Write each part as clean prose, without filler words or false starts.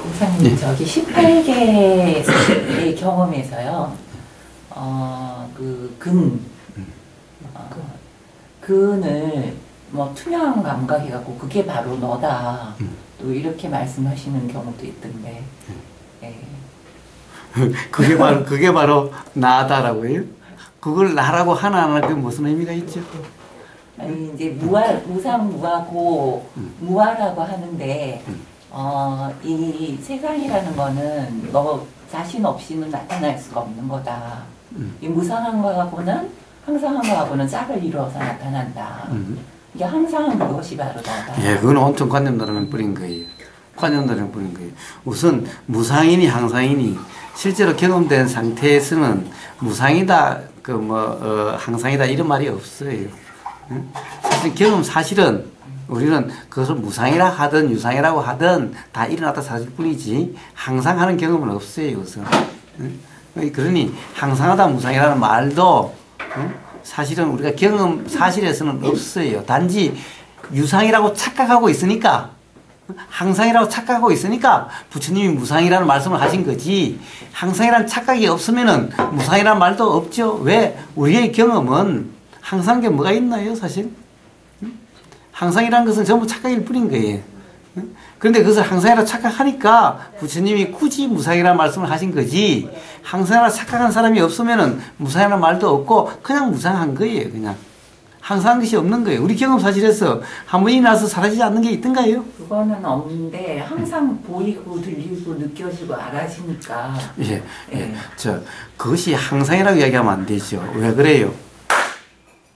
목사님, 예. 저기 18개의 경험에서요, 근을 뭐 투명한 감각해갖고 그게 바로 너다. 또 이렇게 말씀하시는 경우도 있던데. 예. 그게 바로 나다라고요? 그걸 나라고 하나 그게 무슨 의미가 있죠? 아니, 이제 무상무하고 무아라고 하는데, 이 세상이라는 거는 너 자신 없이는 나타날 수가 없는 거다. 이 무상한 거하고는 항상한 거하고는 짝을 이루어서 나타난다. 이게 항상한 그것이 바로 너다. 예, 그건 온통 관념다라는 뿌린 거예요. 관념다라는 뿌린 거예요. 우선 무상이니 항상이니 실제로 경험된 상태에서는 무상이다, 항상이다 이런 말이 없어요. 사실은 우리는 그것을 무상이라 하든 유상이라고 하든 다 일어났다 사실 뿐이지 항상 하는 경험은 없어요. 우선. 그러니 항상하다 무상이라는 말도 사실은 우리가 경험 사실에서는 없어요. 단지 유상이라고 착각하고 있으니까, 항상이라고 착각하고 있으니까 부처님이 무상이라는 말씀을 하신 거지, 항상이라는 착각이 없으면은 무상이라는 말도 없죠. 왜? 우리의 경험은 항상 게 뭐가 있나요, 사실? 항상이라는 것은 전부 착각일 뿐인 거예요. 그런데 그것을 항상이라고 착각하니까 부처님이 굳이 무상이라는 말씀을 하신 거지, 항상이라고 착각한 사람이 없으면은 무상이라는 말도 없고 그냥 무상한 거예요. 그냥 항상한 것이 없는 거예요. 우리 경험 사실에서 한 번이 나서 사라지지 않는 게 있던가요? 그거는 없는데 항상 보이고 들리고 느껴지고 알아지니까. 예. 그것이 항상이라고 이야기하면 안 되죠. 왜 그래요?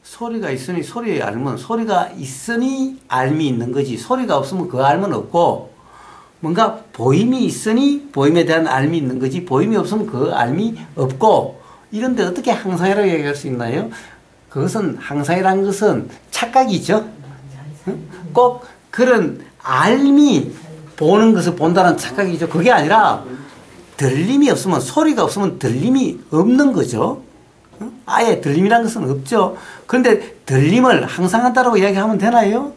소리가 있으니 소리의 알면, 소리가 있으니 알미 있는 거지, 소리가 없으면 그 알면 없고, 뭔가 보임이 있으니 보임에 대한 알미 있는 거지, 보임이 없으면 그 알미 없고, 이런데 어떻게 항상이라고 얘기할 수 있나요? 그것은, 항상이라는 것은 착각이죠. 꼭 그런 알미 보는 것을 본다는 착각이죠. 그게 아니라 들림이 없으면, 소리가 없으면 들림이 없는 거죠. 아예 들림이라는 것은 없죠. 그런데 들림을 항상 한다고 이야기하면 되나요?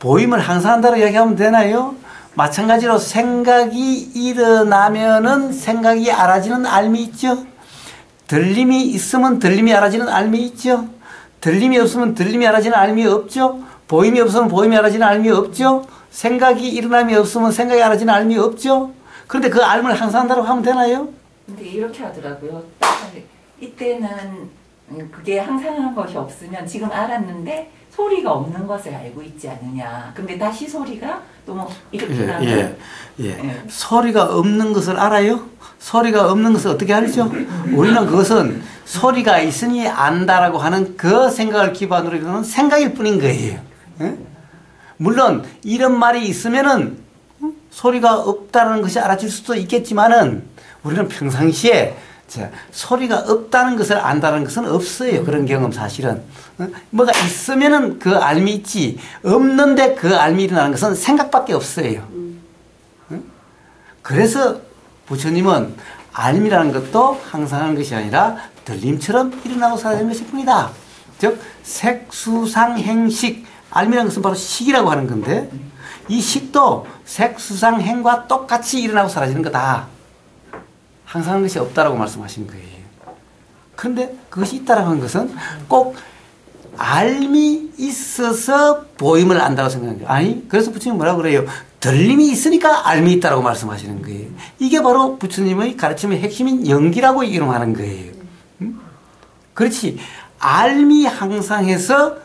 보임을 항상 한다고 이야기하면 되나요? 마찬가지로 생각이 일어나면은 생각이 알아지는 알미 있죠. 들림이 있으면 들림이 알아지는 알미 있죠. 들림이 없으면 들림이 알아지는 알미 없죠. 보임이 없으면 보임이 알아지는 알미 없죠. 생각이 일어남이 없으면 생각이 알아지는 알미 없죠. 그런데 그 알을 항상 한다고 하면 되나요? 근데 이렇게 하더라고요. 이때는 그게 항상한 것이 없으면 지금 알았는데 소리가 없는 것을 알고 있지 않느냐. 근데 다시 소리가 또 뭐 이렇게 나면 소리가 없는 것을 알아요? 소리가 없는 것을 어떻게 알죠? 우리는 그것은 소리가 있으니 안다라고 하는 그 생각을 기반으로 이루는 생각일 뿐인 거예요. 물론 이런 말이 있으면은 소리가 없다는 것이 알아질 수도 있겠지만은 우리는 평상시에 소리가 없다는 것을 안다는 것은 없어요. 그런 경험 사실은. 뭐가 있으면은 그 알미 있지, 없는데 그 알미 일어나는 것은 생각밖에 없어요. 그래서 부처님은 알미라는 것도 항상 하는 것이 아니라 들림처럼 일어나고 사라지는 것일 뿐이다. 즉 색수상행식, 알미라는 것은 바로 식이라고 하는 건데 이 식도 색수상행과 똑같이 일어나고 사라지는 거다. 항상 하는 것이 없다라고 말씀하신 거예요. 그런데 그것이 있다라고 하는 것은 꼭 알미 있어서 보임을 안다고 생각하는 거예요. 아니, 그래서 부처님이 뭐라고 그래요? 들림이 있으니까 알미 있다라고 말씀하시는 거예요. 이게 바로 부처님의 가르침의 핵심인 연기라고 이름하는 거예요. 그렇지. 알미 항상해서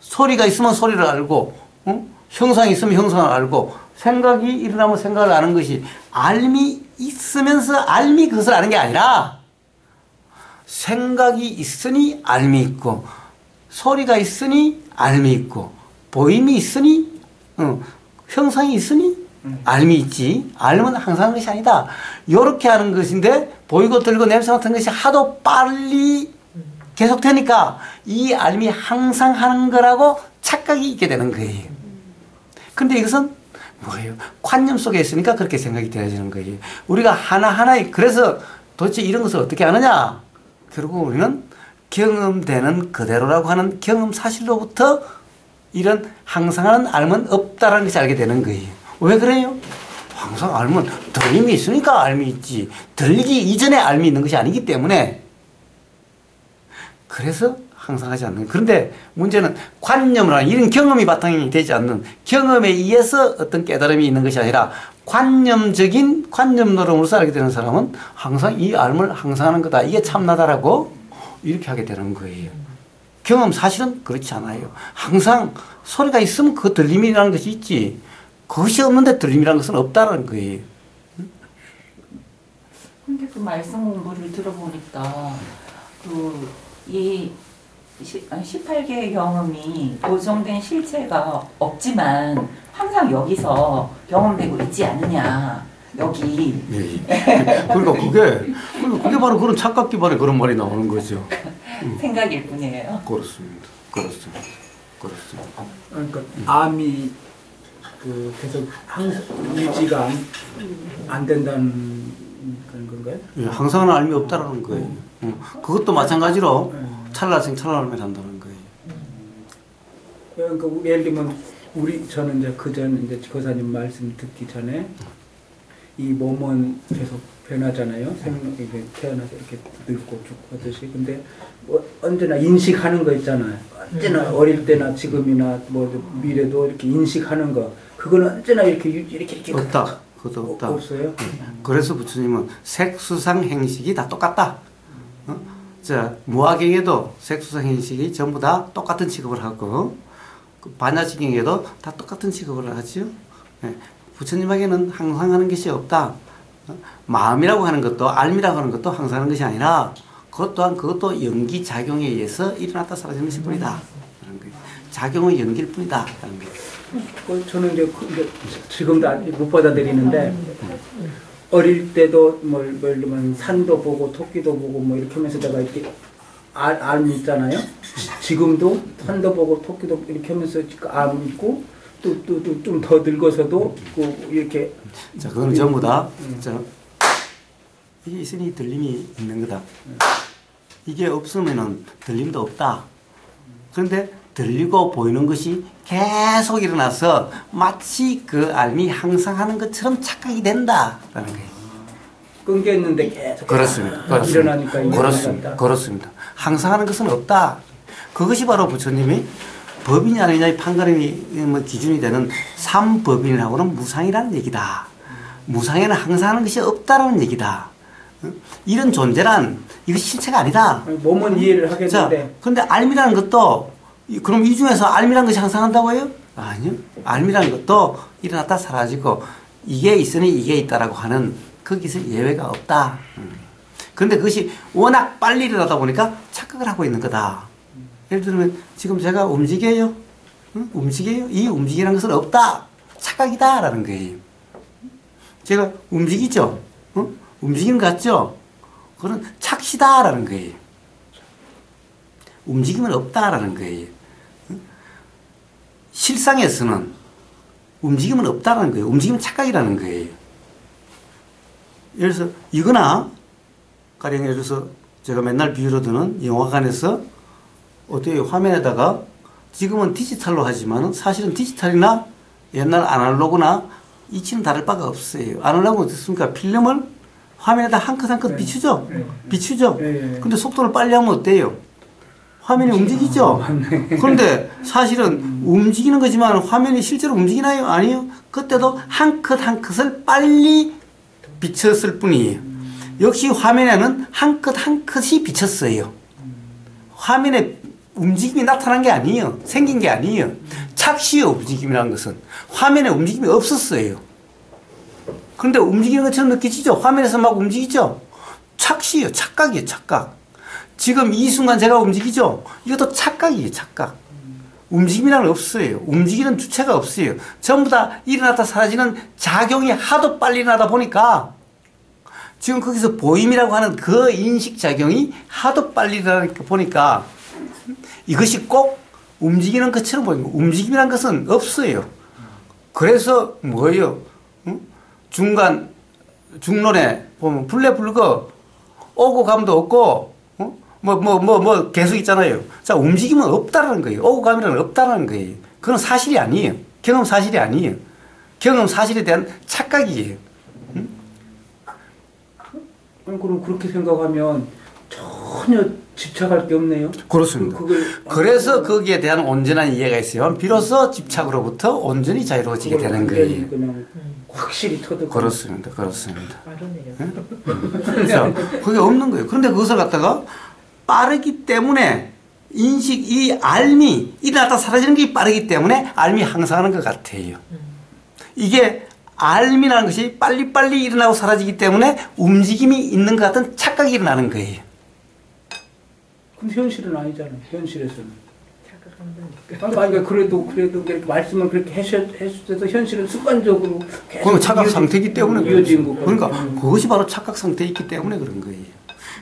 소리가 있으면 소리를 알고, 형상이 있으면 형상을 알고, 생각이 일어나면 생각을 아는 것이 알미 있으면서 알미 그것을 아는 게 아니라 생각이 있으니 알미 있고, 소리가 있으니 알미 있고, 보임이 있으니, 형상이 있으니 알미 있지. 알면 항상 하는 것이 아니다. 요렇게 하는 것인데 보이고 들고 냄새 맡은 것이 하도 빨리 계속되니까 이 알미 항상 하는 거라고 착각이 있게 되는 거예요. 근데 이것은 뭐예요? 관념 속에 있으니까 그렇게 생각이 되어지는 거예요. 우리가 하나하나에, 그래서 도대체 이런 것을 어떻게 아느냐? 결국 우리는 경험되는 그대로라고 하는 경험 사실로부터 이런 항상하는 알면 없다라는 것을 알게 되는 거예요. 왜 그래요? 항상 알면 들림이 있으니까 알미 있지. 들리기 이전에 알미 있는 것이 아니기 때문에 그래서 항상 하지 않는. 그런데 문제는 관념을 하는 이런 경험이 바탕이 되지 않는 경험에 의해서 어떤 깨달음이 있는 것이 아니라 관념적인 관념 노름으로서 알게 되는 사람은 항상 이 알을 항상 하는 거다. 이게 참나다라고 이렇게 하게 되는 거예요. 경험 사실은 그렇지 않아요. 항상 소리가 있으면 그 들림이라는 것이 있지. 그것이 없는데 들림이라는 것은 없다는 거예요. 근데 그 말씀 공부를 들어보니까 이 18개의 경험이 고정된 실체가 없지만 항상 여기서 경험되고 있지 않느냐. 여기. 예. 그러니까 그게 바로 그런 착각 기반의 그런 말이 나오는 거죠. 생각일 뿐이에요. 그렇습니다. 그러니까 암이 계속 항상 유지가 안 된다는 그런 건가요? 예, 항상은 알미 없다라는 거예요. 그것도 마찬가지로 찰나생 찰나를 한다는 거예요. 그러니까 예를 들면 저는 이제 그전 이제 거사님 말씀 듣기 전에 이 몸은 계속 변하잖아요. 이게 태어나서 이렇게 늙고 죽고 하듯이. 근데 언제나 인식하는 거 있잖아요. 언제나 어릴 때나 지금이나 뭐 미래도 이렇게 인식하는 거. 그건 언제나 이렇게 없다. 그것도 없다. 없어요. 그래서 부처님은 색수상 행식이 다 똑같다. 자, 무아경에도 색수상 행식이 전부 다 똑같은 취급을 하고 반야지경에도 다 똑같은 취급을 하죠. 네. 부처님에게는 항상 하는 것이 없다. 마음이라고 하는 것도 알미라고 하는 것도 항상 하는 것이 아니라 그것 또한 그것도 연기 작용에 의해서 일어났다 사라지는 것일 뿐이다. 작용의 연기일 뿐이다. 저는 이제 지금도 못 받아들이는데 어릴 때도 예를 들면 산도 보고 토끼도 보고 뭐 이렇게 하면서 내가 이렇게 알미 있잖아요. 지금도 산도 보고 토끼도 이렇게 하면서 알미 있고 또 좀 더 늙어서도 이렇게. 자, 그건 전부 다 이게 있으니 들림이 있는 거다. 이게 없으면은 들림도 없다. 그런데 들리고 보이는 것이 계속 일어나서 마치 그 알미 항상 하는 것처럼 착각이 된다라는 거예요. 끊겼는데 계속 그렇습니다. 일어나니까 그렇습니다. 항상 하는 것은 없다. 그것이 바로 부처님이 법이냐 아니냐의 판가름이 기준이 되는 삼법인이라고는 무상이라는 얘기다. 무상에는 항상 하는 것이 없다라는 얘기다. 이런 존재란 이거 실체가 아니다. 몸은 이해를 하겠는데. 자, 그런데 알미라는 것도 그럼 이 중에서 알미라는 것이 항상 한다고요? 아니요. 알미라는 것도 일어났다 사라지고 이게 있으니 이게 있다라고 하는 거기서 예외가 없다. 그런데 그것이 워낙 빨리 일어나다 보니까 착각을 하고 있는 거다. 예를 들면 지금 제가 움직여요. 움직여요. 이 움직이라는 것은 없다. 착각이다라는 거예요. 제가 움직이죠. 움직이는 것 같죠? 그건 착시다라는 거예요. 움직임은 없다라는 거예요. 실상에서는 움직임은 없다라는 거예요. 움직임은 착각이라는 거예요. 예를 들어서 이거나 가령 예를 들어서 제가 맨날 비유로 드는 영화관에서 어떻게 화면에다가 지금은 디지털로 하지만 사실은 디지털이나 옛날 아날로그나 이치는 다를 바가 없어요. 아날로그는 어떻습니까? 필름을 화면에다 한 컷 한 컷 비추죠? 비추죠? 근데 속도를 빨리 하면 어때요? 화면이 움직이죠? 그런데 사실은 움직이는 거지만 화면이 실제로 움직이나요? 아니요. 그때도 한 컷 한 컷을 빨리 비쳤을 뿐이에요. 역시 화면에는 한 컷 한 컷이 비쳤어요. 화면에 움직임이 나타난 게 아니에요. 생긴 게 아니에요. 착시의 움직임이라는 것은 화면에 움직임이 없었어요. 그런데 움직이는 것처럼 느끼시죠? 화면에서 막 움직이죠? 착시예요. 착각이에요. 착각. 지금 이 순간 제가 움직이죠? 이것도 착각이에요. 착각. 움직임이라는 게 없어요. 움직이는 주체가 없어요. 전부 다 일어났다 사라지는 작용이 하도 빨리 일어나다 보니까 지금 거기서 보임이라고 하는 그 인식작용이 하도 빨리 일어나다 보니까 이것이 꼭 움직이는 것처럼 보이는 거예요. 움직임이라는 것은 없어요. 그래서 뭐예요? 중론에 보면 불레불거 오고 감도 없고 계속 있잖아요. 자, 움직임은 없다라는 거예요. 오고 감이라는 없다라는 거예요. 그건 사실이 아니에요. 경험 사실이 아니에요. 경험 사실에 대한 착각이에요. 그럼 그렇게 생각하면 전혀 집착할 게 없네요. 그렇습니다. 그래서 거기에 대한 온전한 이해가 있어요. 비로소 집착으로부터 온전히 자유로워지게 되는 거예요. 그냥 확실히 터득. 그렇습니다. 그렇습니다. 그래서 그게 없는 거예요. 그런데 그것을 갖다가 빠르기 때문에 이 알미 일어났다 사라지는 게 빠르기 때문에 알미 항상하는 것 같아요. 이게 알미라는 것이 빨리빨리 일어나고 사라지기 때문에 움직임이 있는 것 같은 착각이 일어나는 거예요. 근데 현실은 아니잖아요. 현실에서는. 그러니까 그래도 그렇게 말씀은 그렇게 해주셔도 현실은 습관적으로 계속 그건 착각 상태이기 때문에 이어진 거. 그러니까 그것이 바로 착각 상태에 있기 때문에 그런 거예요.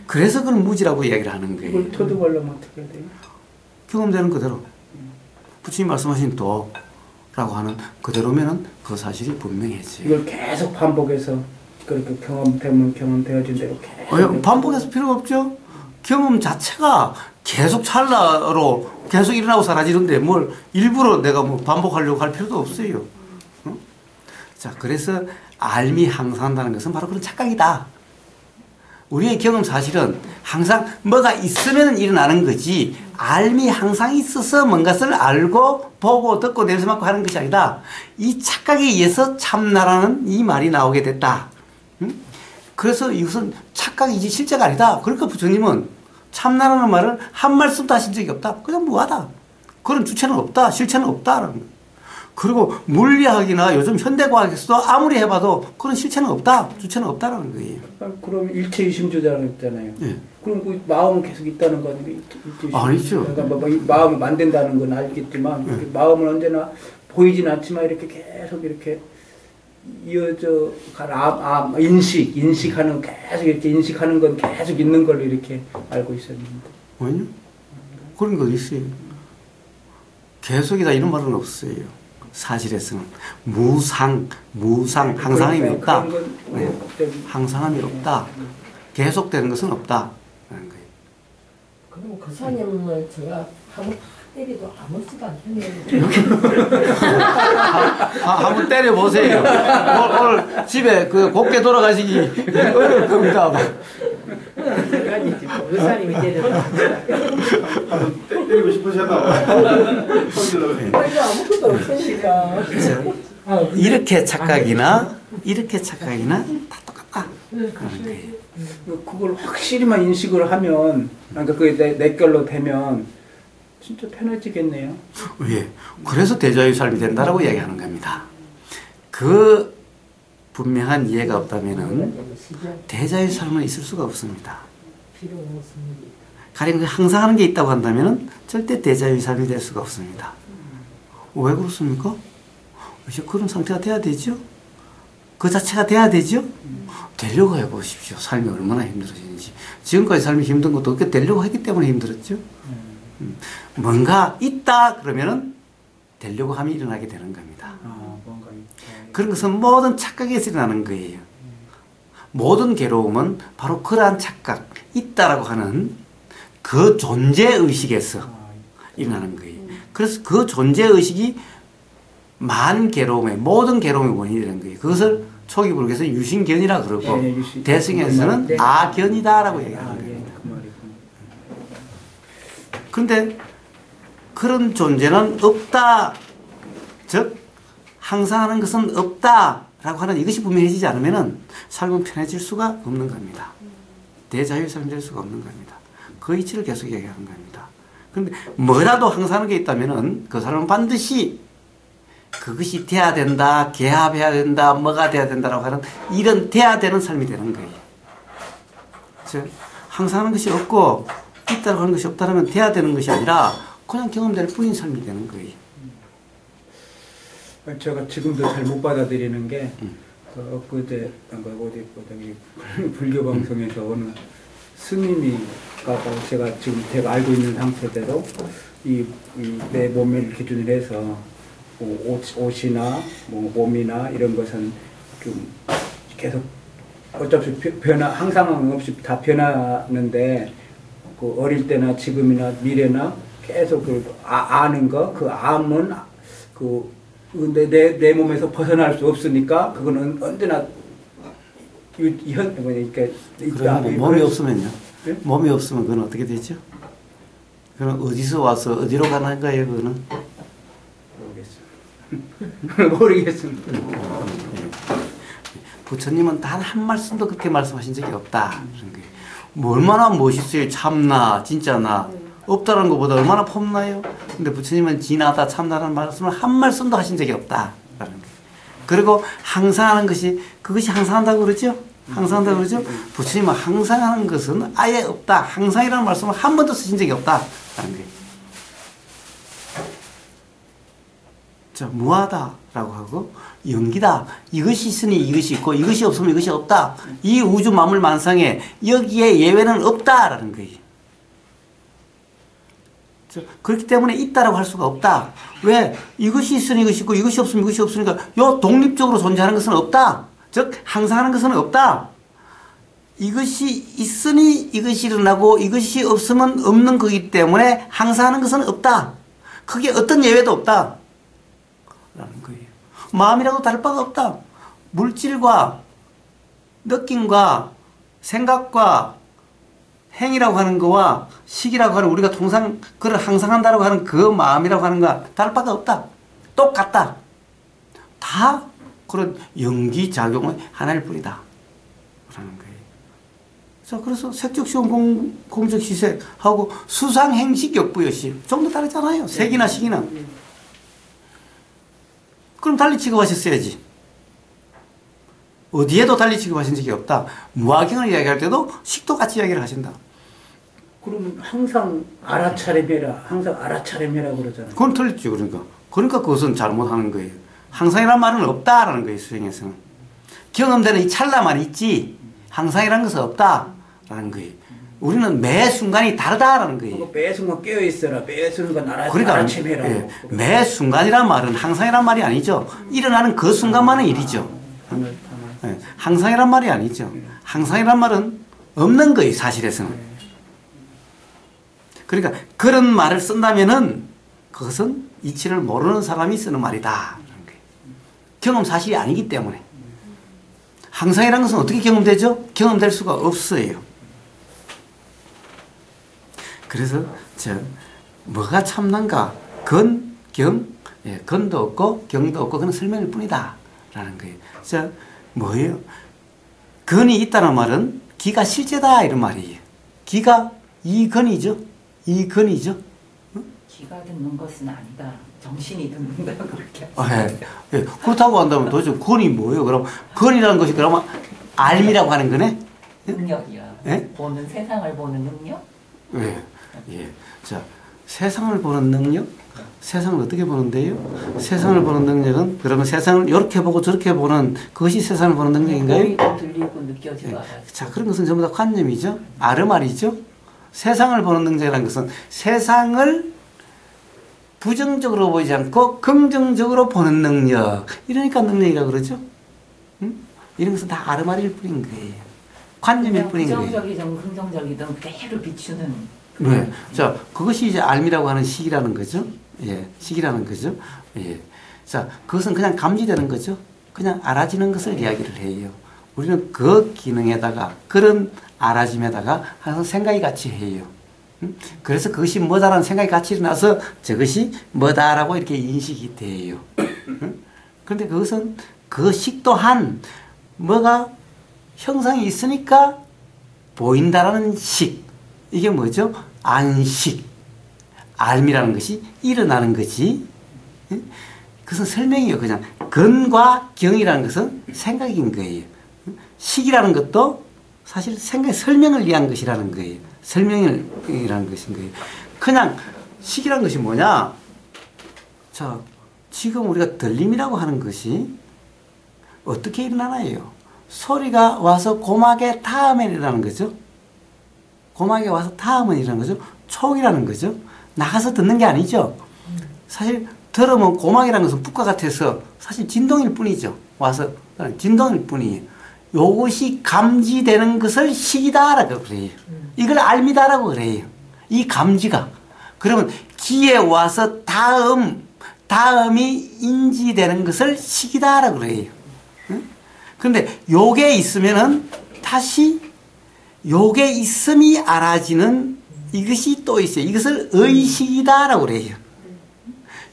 그래서 그걸 무지라고 이야기를 하는 거예요. 이걸 터득하려면 어떻게 해야 돼요? 경험되는 그대로 부처님 말씀하신 도라고 하는 그대로면은 그 사실이 분명해져요. 이걸 계속 반복해서 그렇게 경험되어진 대로 계속 반복해서 필요가 없죠. 경험 자체가 계속 찰나로 계속 일어나고 사라지는데 뭘 일부러 내가 뭐 반복하려고 할 필요도 없어요. 자, 그래서 알미 항상한다는 것은 바로 그런 착각이다. 우리의 경험 사실은 항상 뭐가 있으면 일어나는 거지 알미 항상 있어서 뭔가를 알고 보고 듣고 냄새 맡고 하는 것이 아니다. 이 착각에 의해서 참나라는 이 말이 나오게 됐다. 그래서 이것은 착각이지 실제가 아니다. 그러니까 부처님은 참나라는 말을 한 말씀도 하신 적이 없다. 그냥 무하다. 그런 주체는 없다. 실체는 없다라는 거예요. 그리고 물리학이나 요즘 현대과학에서도 아무리 해봐도 그런 실체는 없다. 주체는 없다라는 거예요. 그럼 일체이심주자라고 했잖아요. 예. 그럼 그 마음은 계속 있다는 건 아니죠. 그러니까 마음을 만든다는 건 알겠지만 마음은 언제나 보이진 않지만 이렇게 계속 이렇게 이어져 갈 인식하는 계속 이렇게 인식하는 건 계속 있는 걸로 이렇게 알고 있었는데. 아니요. 그런 거 있어요. 계속이다 이런 말은 없어요. 사실에서는 무상 항상함이 없다. 네. 항상함이 없다. 계속되는 것은 없다. 라는 거예요. 그럼 그 사님을 제가 한번 때리도 아무렇지도 않겠네요. 한번 때려보세요. 오늘 집에 그 곱게 돌아가시기 어려울 겁니다. 그 사님이 때려도 때리고 싶으셨나 아니 아무것도 없으니까. 이렇게 착각이나 다 똑같다. 그러는 거예요. 그걸 확실히만 인식을 하면 그러니까 그게 내 걸로 되면 진짜 편해지겠네요. 예. 그래서 대자유 삶이 된다라고 이야기하는 겁니다. 그 분명한 이해가 없다면은 대자유 삶은 있을 수가 없습니다. 가령 항상 하는 게 있다고 한다면은 절대 대자유 삶이 될 수가 없습니다. 왜 그렇습니까? 이제 그런 상태가 돼야 되죠. 그 자체가 돼야 되죠. 되려고 해보십시오. 삶이 얼마나 힘들어지는지. 지금까지 삶이 힘든 것도 그렇게 되려고 했기 때문에 힘들었죠. 뭔가 있다 그러면은 되려고 함이 일어나게 되는 겁니다. 뭔가 그런 것은 모든 착각에서 일어나는 거예요. 모든 괴로움은 바로 그러한 착각, 있다라고 하는 그 존재의식에서 일어나는 거예요. 그래서 그 존재의식이 모든 괴로움의 원인이 되는 거예요. 그것을 초기 불교에서 유신견이라 그러고 대승에서는 아견이다라고 얘기하는 거예요. 그런데 그런 존재는 없다. 즉 항상 하는 것은 없다라고 하는 이것이 분명해지지 않으면 삶은 편해질 수가 없는 겁니다. 대자유 삶이 될 수가 없는 겁니다. 그 이치를 계속 얘기하는 겁니다. 그런데 뭐라도 항상 하는 게 있다면은 그 사람은 반드시 그것이 돼야 된다, 개합해야 된다, 뭐가 돼야 된다라고 하는 이런 돼야 되는 삶이 되는 거예요. 즉 항상 하는 것이 없고 있다고 하는 것이 없다면 돼야 되는 것이 아니라 그냥 경험될 뿐인 삶이 되는 거예요. 제가 지금도 잘 못 받아들이는 게 엊그제 어디 불교 방송에서 어느 스님이 제가 알고 있는 상태대로 내 몸을 기준으로 해서 옷이나 몸이나 이런 것은 좀 계속 어쩔 수 없이 항상 없이 다 변하는데 그 어릴 때나 지금이나 미래나 계속 아는 거 그 암은 그 근데 내 몸에서 벗어날 수 없으니까 그거는 언제나 그러니까 그러면 몸이 없으면요? 네? 몸이 없으면 그건 어떻게 되죠? 그럼 어디서 와서 어디로 가는 거예요, 그거는? 모르겠습니다. 부처님은 단 한 말씀도 그렇게 말씀하신 적이 없다. 그런 거예요. 뭐 얼마나 멋있어요. 참나, 진짜나. 없다는 것보다 얼마나 폼나요? 근데 부처님은 진하다, 참나라는 말씀을 한 말씀도 하신 적이 없다. 라는 거예요. 그리고 항상 하는 것이, 그것이 항상 한다고 그러죠? 항상 한다고 그러죠? 부처님은 항상 하는 것은 아예 없다. 항상이라는 말씀을 한 번도 쓰신 적이 없다. 라는 거예요. 자, 무하다라고 하고, 영기다. 이것이 있으니 이것이 있고, 이것이 없으면 이것이 없다. 이 우주 만물 만상에 여기에 예외는 없다라는 거예요. 그렇기 때문에 있다라고 할 수가 없다. 왜? 이것이 있으니 이것이 있고, 이것이 없으면 이것이 없으니까, 요 독립적으로 존재하는 것은 없다. 즉, 항상 하는 것은 없다. 이것이 있으니 이것이 일어나고, 이것이 없으면 없는 거기 때문에 항상 하는 것은 없다. 그게 어떤 예외도 없다. 라는 거예요. 마음이라도 다를 바가 없다. 물질과 느낌과 생각과 행이라고 하는 거와 식이라고 하는 우리가 통상 그걸 항상 한다고 하는 그 마음이라고 하는 거와 다를 바가 없다. 똑같다. 다 그런 연기작용의 하나일 뿐이다. 라는 거예요. 자, 그래서 색적시온 공적시색하고 수상행식 역부여식 좀 더 다르잖아요. 색이나 식이나. 그럼 달리 취급하셨어야지. 어디에도 달리 취급하신 적이 없다. 무화경을 이야기할 때도 식도 같이 이야기를 하신다. 그러면 항상 알아차림해라. 항상 알아차림해라 그러잖아요. 그건 틀렸죠. 그러니까 그것은 잘못하는 거예요. 항상이란 말은 없다라는 거예요. 수행에서는. 경험되는 이 찰나만 있지 항상이란 것은 없다라는 거예요. 우리는 매 순간이 다르다라는 거예요. 매 순간 깨어 있어라. 매 순간 그러니까 알아침해라. 예, 매 순간이란 말은 항상이란 말이 아니죠. 일어나는 그 순간만은 일이죠. 예, 항상이란 말이 아니죠. 항상이란 말은 없는 거예요. 사실에서는. 그러니까 그런 말을 쓴다면은 그것은 이치를 모르는 사람이 쓰는 말이다. 경험 사실이 아니기 때문에. 항상이란 것은 어떻게 경험되죠? 경험될 수가 없어요. 그래서 뭐가 참난가? 건, 경, 건도 없고 경도 없고 그건 설명일 뿐이다 라는 거예요. 뭐예요? 건이 있다는 말은 기가 실제다 이런 말이에요. 기가 이건이죠. 이건이죠. 기가 듣는 것은 아니다. 정신이 듣는다 그렇게. 그렇다고 한다면 도대체 건이 뭐예요? 그럼 건이라는 것이 그러면 알미라고 하는 거네? 능력이야. 보는 세상을 보는 능력? 자, 세상을 보는 능력? 세상을 어떻게 보는데요? 세상을 보는 능력은 그러면 세상을 이렇게 보고 저렇게 보는 그것이 세상을 보는 능력인가요? 보이고 들리고 느껴지고 알아서. 자, 그런 것은 전부 다 관념이죠. 아르말이죠. 세상을 보는 능력이라는 것은 세상을 부정적으로 보이지 않고 긍정적으로 보는 능력. 이러니까 능력이라고 그러죠. 응? 이런 것은 다 아르말일 뿐인 거예요. 관념일 뿐인 거예요. 부정적이든 긍정적이든 그대로 비추는. 네. 자, 그것이 이제 알미라고 하는 식이라는 거죠. 식이라는 거죠. 자, 그것은 그냥 감지되는 거죠. 그냥 알아지는 것을 이야기를 해요. 우리는 그 기능에다가, 그런 알아짐에다가 항상 생각이 같이 해요. 그래서 그것이 뭐다라는 생각이 같이 일어나서 저것이 뭐다라고 이렇게 인식이 돼요. 그런데 그것은 그 식 또한 뭐가 형상이 있으니까 보인다라는 식. 이게 뭐죠? 안식. 알미라는 것이 일어나는 거지. 그것은 설명이에요. 그냥 건과 경이라는 것은 생각인 거예요. 식이라는 것도 사실 생각의 설명을 위한 것이라는 거예요. 설명이라는 것인 거예요. 그냥 식이라는 것이 뭐냐? 자, 지금 우리가 들림이라고 하는 것이 어떻게 일어나나요? 소리가 와서 고막에 닿으면 일어나는 거죠. 고막에 와서 닿으면 일어나는 거죠. 촉이라는 거죠. 나가서 듣는 게 아니죠. 사실 들으면 고막이라는 것은 붓과 같아서 사실 진동일 뿐이죠. 와서 진동일 뿐이에요. 요것이 감지되는 것을 식이다라고 그래요. 이걸 알미다라고 그래요. 이 감지가. 그러면 귀에 와서 닿음, 다음이 인지되는 것을 식이다라고 그래요. 그런데 요게 있으면은 다시 요게 있음이 알아지는 이것이 또 있어요. 이것을 의식이다라고 그래요.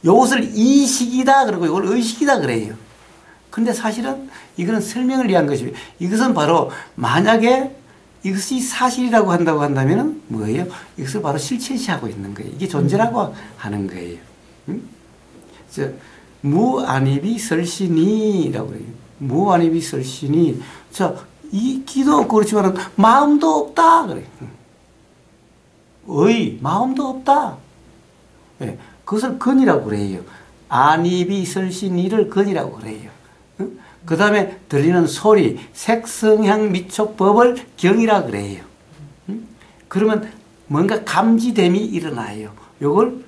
요것을 이식이다 그러고 이걸 의식이다 그래요. 근데 사실은 이거는 설명을 위한 것이에요. 이것은 바로 만약에 이것이 사실이라고 한다고 한다면 뭐예요? 이것을 바로 실체시하고 있는 거예요. 이게 존재라고 하는 거예요. 무안입이 설신이라고 해요. 무안입이 설신이. 자, 이 기도 없고 그렇지만 마음도 없다. 그래요. 마음도 없다. 네, 그것을 근이라고 그래요. 안입이 설신이를 근이라고 그래요. 그 다음에 들리는 소리, 색성향 미촉법을 경이라 그래요. 그러면 뭔가 감지됨이 일어나요. 요걸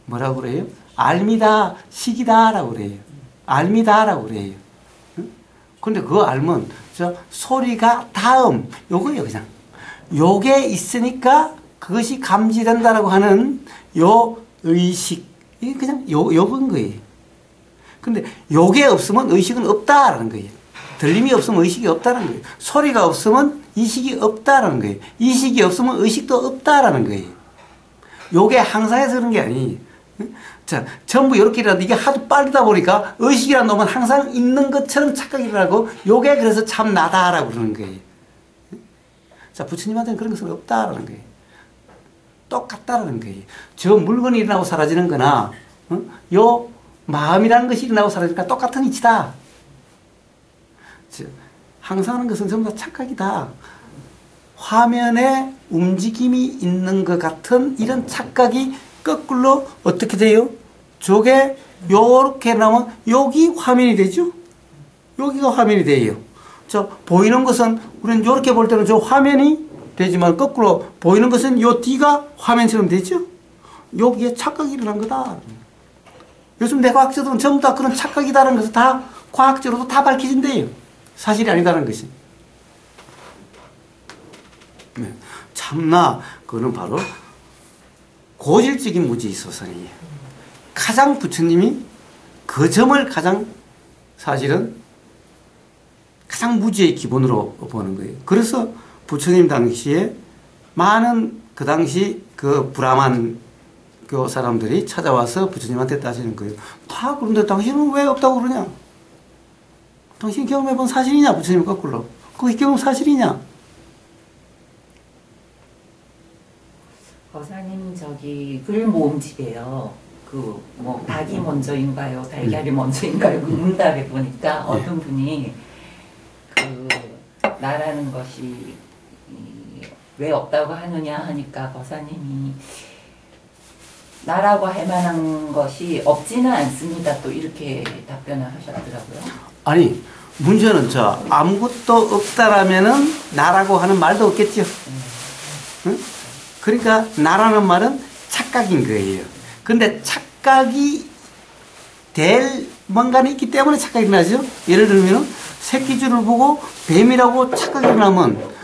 뭐라고 그래요? 알미다, 식이다라고 그래요. 알미다라고 그래요. 근데 그 알면 소리가 다음 요거예요. 그냥 요게 있으니까 그것이 감지된다라고 하는 요 의식, 이게 그냥 요건 거예요. 근데 요게 없으면 의식은 없다라는 거예요. 들림이 없으면 의식이 없다라는 거예요. 소리가 없으면 이식이 없다라는 거예요. 이식이 없으면 의식도 없다라는 거예요. 요게 항상 해서 그런 게 아니에요. 자, 전부 이렇게라도 이게 하도 빠르다 보니까 의식이라는 놈은 항상 있는 것처럼 착각이 일어나고 요게 그래서 참 나다라고 그러는 거예요. 자, 부처님한테는 그런 것은 없다라는 거예요. 똑같다라는 거예요. 저 물건이 일어나고 사라지는 거나 요 마음이라는 것이 일어나고 사라지니까 똑같은 이치다. 항상 하는 것은 전부 다 착각이다. 화면에 움직임이 있는 것 같은 이런 착각이 거꾸로 어떻게 돼요? 저게 요렇게 나오면 여기 화면이 되죠? 여기가 화면이 돼요. 보이는 것은 우리는 요렇게 볼 때는 저 화면이 되지만 거꾸로 보이는 것은 요 뒤가 화면처럼 되죠? 여기에 착각이 일어난 거다. 요즘 뇌과학자들은 전부 다 그런 착각이다라는 것을 다 과학적으로도 다 밝혀진대요. 사실이 아니다라는 것이. 네. 참나, 그거는 바로 고질적인 무지소선이에요. 가장 부처님이 그 점을 가장 사실은 가장 무지의 기본으로 보는 거예요. 그래서 부처님 당시에 많은 그 당시 그 브라만 그 사람들이 찾아와서 부처님한테 따지는 거예요. 다 그런데 당신은 왜 없다고 그러냐? 당신이 경험해본 사실이냐? 부처님 거꾸로. 그게 경험 사실이냐? 거사님 글 모음집이에요. 닭이 먼저인가요? 달걀이 먼저인가요? 문답에 보니까 어떤 분이 나라는 것이 왜 없다고 하느냐 하니까 거사님이 나라고 할 만한 것이 없지는 않습니다. 또 이렇게 답변을 하셨더라고요. 아니, 문제는 아무것도 없다라면은 나라고 하는 말도 없겠죠. 응? 그러니까 나라는 말은 착각인 거예요. 근데 착각이 될 뭔가는 있기 때문에 착각이 나죠. 예를 들면 새끼줄을 보고 뱀이라고 착각이 나면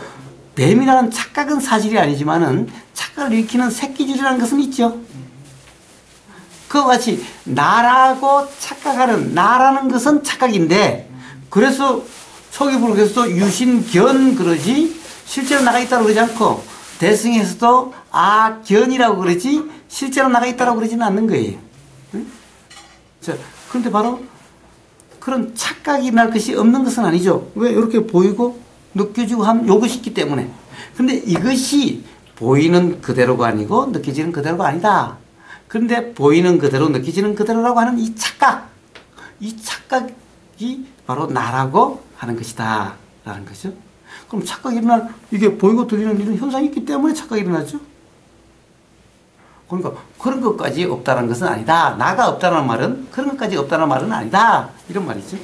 뱀이라는 착각은 사실이 아니지만은 착각을 일으키는 새끼줄이라는 것은 있죠. 그와 같이 나라고 착각하는 나라는 것은 착각인데 그래서 초기불교에서도 유신견 그러지 실제로 나가 있다고 그러지 않고 대승에서도 견이라고 그러지 실제로 나가 있다고 그러지는 않는 거예요. 응? 자, 그런데 바로 그런 착각이 날 것이 없는 것은 아니죠. 왜 이렇게 보이고 느껴지고 하면 이것이 있기 때문에. 근데 이것이 보이는 그대로가 아니고 느껴지는 그대로가 아니다. 그런데 보이는 그대로 느껴지는 그대로라고 하는 이 착각이 바로 나라고 하는 것이다 라는 거죠. 그럼 착각이 일어날 이게 보이고 들리는 이런 현상이 있기 때문에 착각이 일어나죠. 그러니까 그런 것까지 없다는 것은 아니다. 나가 없다는 말은 그런 것까지 없다는 말은 아니다. 이런 말이죠.